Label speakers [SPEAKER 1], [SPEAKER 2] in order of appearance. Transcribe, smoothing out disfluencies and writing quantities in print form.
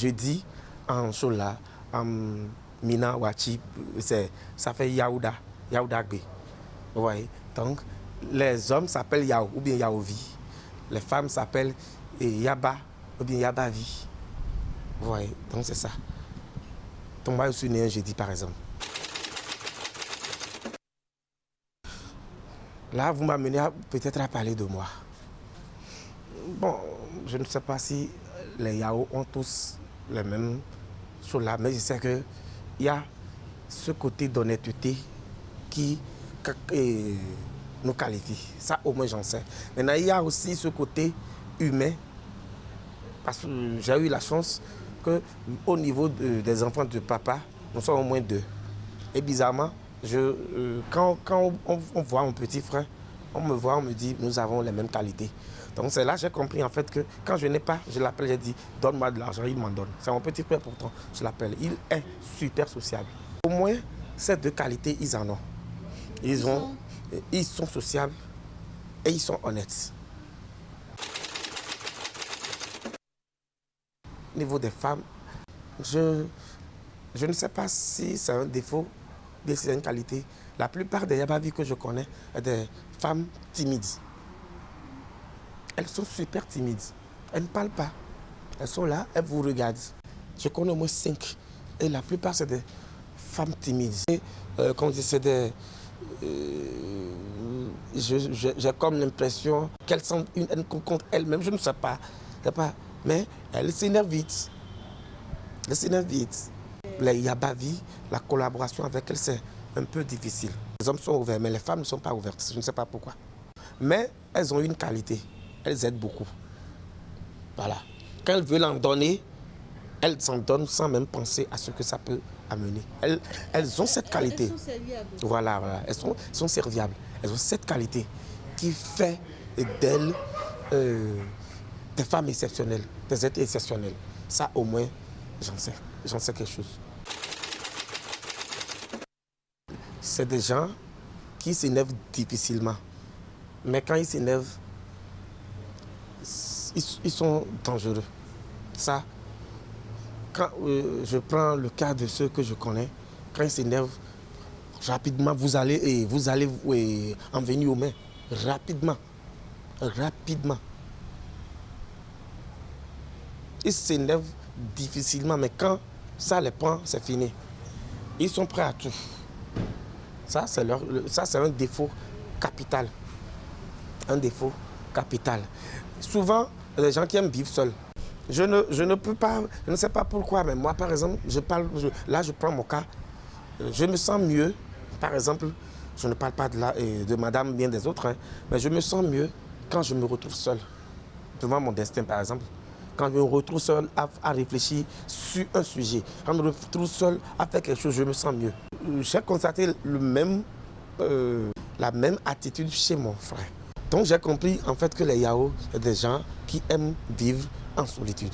[SPEAKER 1] je dis en Chola, en Mina, Wachi, ça fait Yaouda, Yaoudagbe. Vous voyez? Donc, les hommes s'appellent Yao ou bien Yaovi. Les femmes s'appellent Yaba ou bien Yabavi. Vous voyez? Donc, c'est ça. Donc, moi, je suis né un jeudi, par exemple. Là, vous m'amenez peut-être à parler de moi. Bon, je ne sais pas si les Yao ont tous les mêmes choses là, mais je sais qu'il y a ce côté d'honnêteté qui nous qualifie. Ça, au moins, j'en sais. Maintenant, il y a aussi ce côté humain, parce que j'ai eu la chance qu'au niveau des enfants de papa, nous sommes au moins 2. Et bizarrement, quand on voit mon petit frère, on me voit, on me dit, nous avons les mêmes qualités. Donc c'est là que j'ai compris en fait que quand je n'ai pas, je l'appelle, j'ai dit, donne-moi de l'argent, il m'en donne. C'est mon petit frère pourtant, je l'appelle. Il est super sociable. Au moins, ces 2 qualités, ils en ont. Ils sont sociables et ils sont honnêtes. Au niveau des femmes, je ne sais pas si c'est un défaut, bien si c'est une qualité. La plupart des Yabavi que je connais sont des femmes timides. Elles sont super timides. Elles ne parlent pas. Elles sont là, elles vous regardent. Je connais au moins 5. Et la plupart, c'est des femmes timides. Comme je dis, c'est des... j'ai comme l'impression qu'elles sentent une haine contre elles-mêmes. Je ne sais pas. Mais elles s'énervent vite. Elles s'énervent vite. Les Yabavi, la collaboration avec elles, c'est un peu difficile. Les hommes sont ouverts, mais les femmes ne sont pas ouvertes. Je ne sais pas pourquoi. Mais elles ont une qualité. Elles aident beaucoup. Voilà. Quand elles veulent en donner, elles s'en donnent sans même penser à ce que ça peut amener. Elles ont cette qualité.
[SPEAKER 2] Elles sont serviables.
[SPEAKER 1] Voilà. Elles sont serviables. Elles ont cette qualité qui fait d'elles des femmes exceptionnelles, des êtres exceptionnels. Ça, au moins, j'en sais quelque chose. C'est des gens qui s'énervent difficilement. Mais quand ils s'énervent, ils sont dangereux. Ça, quand je prends le cas de ceux que je connais, quand ils s'énervent, rapidement, vous allez en venir aux mains. Rapidement. Ils s'énervent difficilement, mais quand ça les prend, c'est fini. Ils sont prêts à tout. Ça, c'est un défaut capital. Un défaut capital. Souvent, les gens qui aiment vivre seuls. Je ne peux pas, je ne sais pas pourquoi, mais moi, par exemple, je prends mon cas. Je me sens mieux, par exemple, je ne parle pas de madame bien des autres, hein, mais je me sens mieux quand je me retrouve seul. Devant mon destin, par exemple. Quand je me retrouve seul à réfléchir sur un sujet, quand je me retrouve seul à faire quelque chose, je me sens mieux. J'ai constaté la même attitude chez mon frère. Donc j'ai compris en fait que les Yao sont des gens qui aiment vivre en solitude.